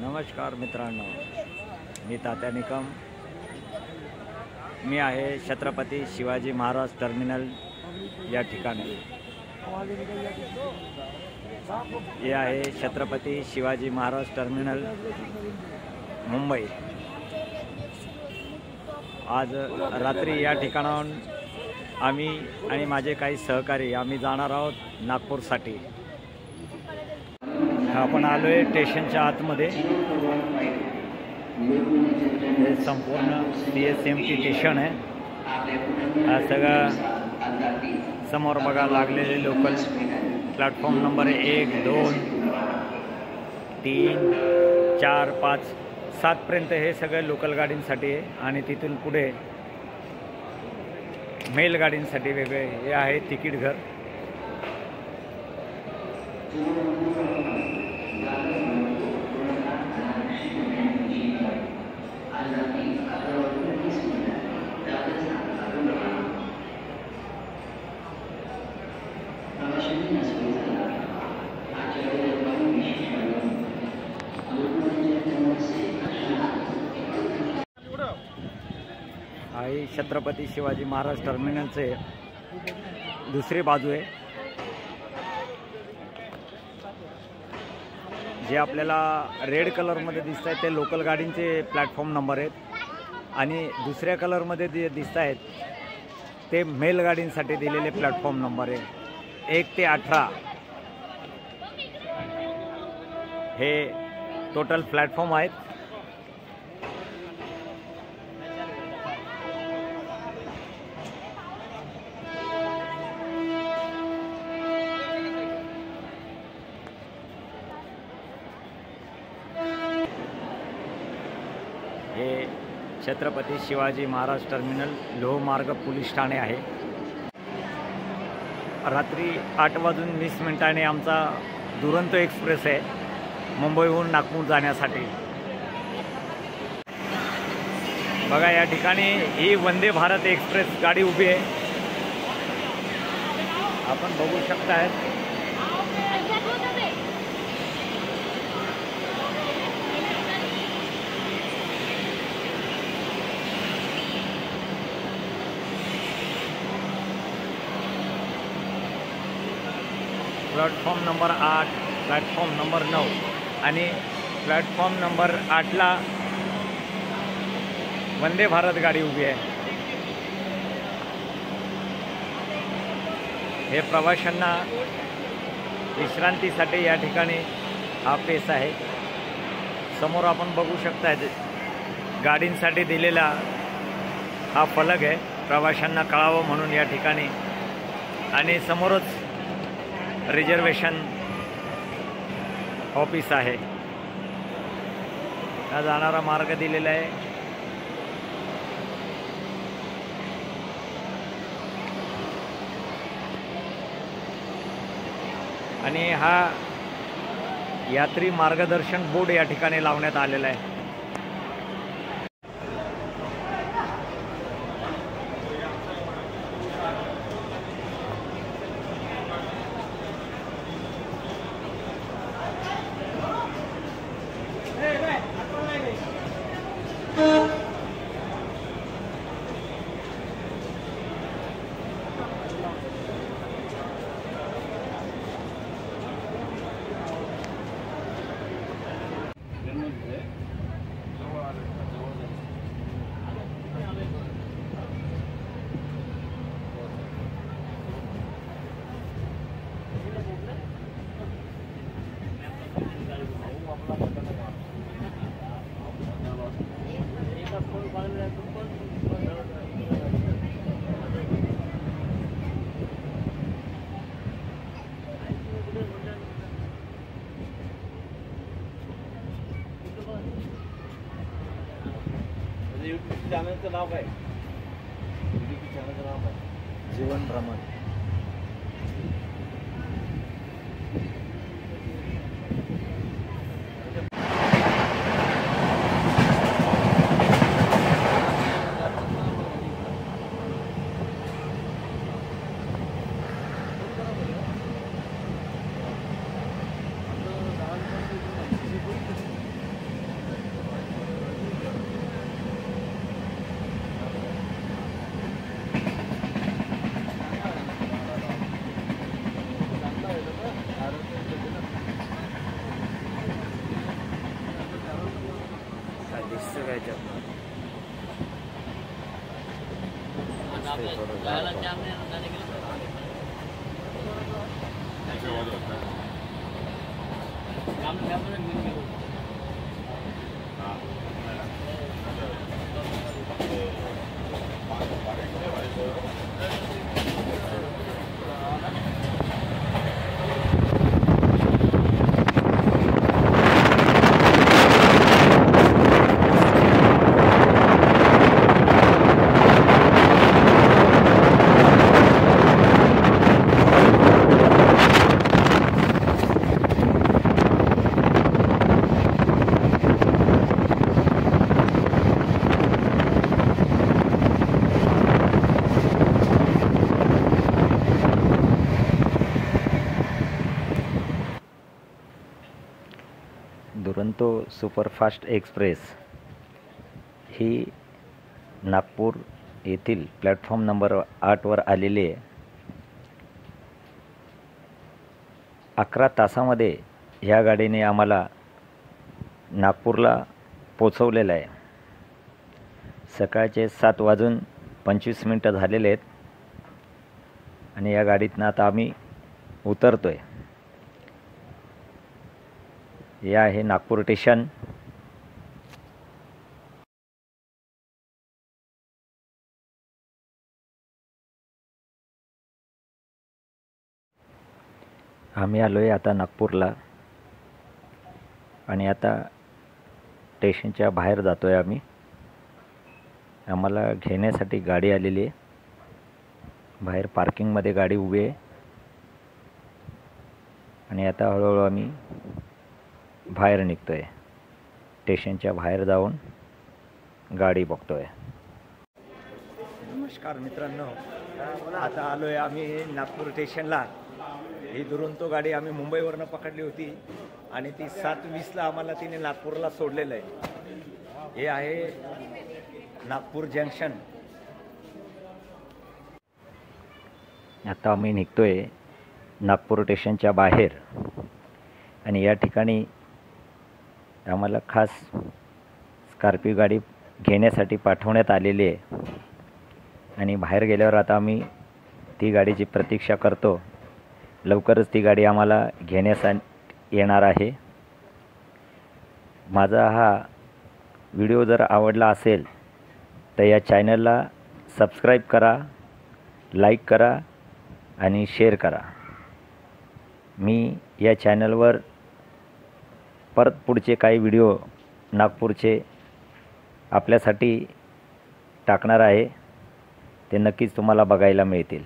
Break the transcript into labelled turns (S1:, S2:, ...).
S1: नमस्कार मित्रांनो, मी तात्या निकम. मी आहे छत्रपती शिवाजी महाराज टर्मिनल या ठिकाणी. हे आहे छत्रपती शिवाजी महाराज टर्मिनल मुंबई. आज रात्री या ठिकाणाहून आम्ही आणि माझे काही सहकारी आम्ही जाणार आहोत नागपूरसाठी. आपण आलो आहे स्टेशनच्या आतमध्ये. हे संपूर्ण CSMT स्टेशन आहे. हा सगळा समोर बघा लागलेले लोकल प्लॅटफॉर्म नंबर 1, 2, 3, 4, 5, 7पर्यंत हे सगळं लोकल गाडींसाठी आहे. आणि तिथून पुढे मेल गाडींसाठी वेगळे हे आहे तिकीट घर. ही छत्रपती शिवाजी महाराज टर्मिनलचे दुसरी बाजू आहे. जे आपल्याला रेड कलरमध्ये दिसत आहेत ते लोकल गाडींचे प्लॅटफॉर्म नंबर आहेत आणि दुसऱ्या कलरमध्ये जे दिसत आहेत ते मेल गाडींसाठी दिलेले प्लॅटफॉर्म नंबर आहे. 1 ते 18 हे टोटल प्लॅटफॉर्म आहेत. हे छत्रपती शिवाजी महाराज टर्मिनल लोहमार्ग पोलीस ठाणे आहे. रात्री 8:20 आमचा दुरंतो एक्सप्रेस आहे मुंबईहून नागपूर जाण्यासाठी. बघा या ठिकाणी ही वंदे भारत एक्सप्रेस गाडी उभी आहे. आपण बघू शकताय. प्लॅटफॉर्म नंबर 8, प्लॅटफॉर्म नंबर 9 आणि प्लॅटफॉर्म नंबर 8ला वंदे भारत गाडी उभी आहे. हे प्रवाशांना विश्रांतीसाठी या ठिकाणी हा पेस आहे. समोर आपण बघू शकता गाडींसाठी दिलेला हा फलक आहे प्रवाशांना कळावं म्हणून या ठिकाणी. आणि समोरच रिझर्वेशन ऑफिस आहे. हा जाणारा मार्ग दिलेला आहे. आणि हा यात्री मार्गदर्शन बोर्ड या ठिकाणी लावण्यात आलेला आहे.
S2: चॅनलचं नाव काय? चॅनलचं नाव काय?
S1: जीवन भ्रमण. बघा याच्यात
S2: आणि आपल्या जायला जाम नाही ना, जाणे गेलं तर जाम जाम नाही गेलं.
S1: दुरंतो सुपरफास्ट एक्सप्रेस ही नागपूर येथील प्लॅटफॉर्म नंबर 8 वर आलेली आहे. 11 तासामध्ये ह्या गाडीने आम्हाला नागपूरला पोचवलेलं आहे. सकाळचे 7:25 झालेले आहेत आणि या गाडीतनं आता आम्ही उतरतो आहे. हे आहे नागपूर स्टेशन. आम्ही आलो आहे आता नागपूरला आणि आता स्टेशनच्या बाहेर जातो आहे आम्ही. आम्हाला घेण्यासाठी गाडी आलेली आहे. बाहेर पार्किंगमध्ये गाडी उभी आहे आणि आता हळूहळू आम्ही बाहेर निघतो आहे. स्टेशनच्या बाहेर जाऊन गाडी बघतो आहे. नमस्कार मित्रांनो, आता आलो आहे आम्ही नागपूर स्टेशनला. ही दुरंतो गाडी आम्ही मुंबईवरनं पकडली होती आणि ती 7:20ला आम्हाला तिने नागपूरला सोडलेलं आहे. हे आहे नागपूर जंक्शन. आता आम्ही निघतो आहे नागपूर स्टेशनच्या बाहेर आणि या ठिकाणी आम्हाला खास स्कॉर्पिओ गाडी घेण्यासाठी पाठवण्यात आलेली आहे आणि बाहेर गेल्यावर आता आम्ही ती गाडीची प्रतीक्षा करतो. लवकरच ती गाडी आम्हाला घेण्यासाठी येणार आहे. माझा हा व्हिडिओ जर आवडला असेल तर या चॅनलला सबस्क्राईब करा, लाईक करा आणि शेअर करा. मी या चॅनलवर परत पुढचे काही व्हिडिओ नागपूरचे आपल्यासाठी टाकणार आहे. ते नक्कीच तुम्हाला बघायला मिळतील.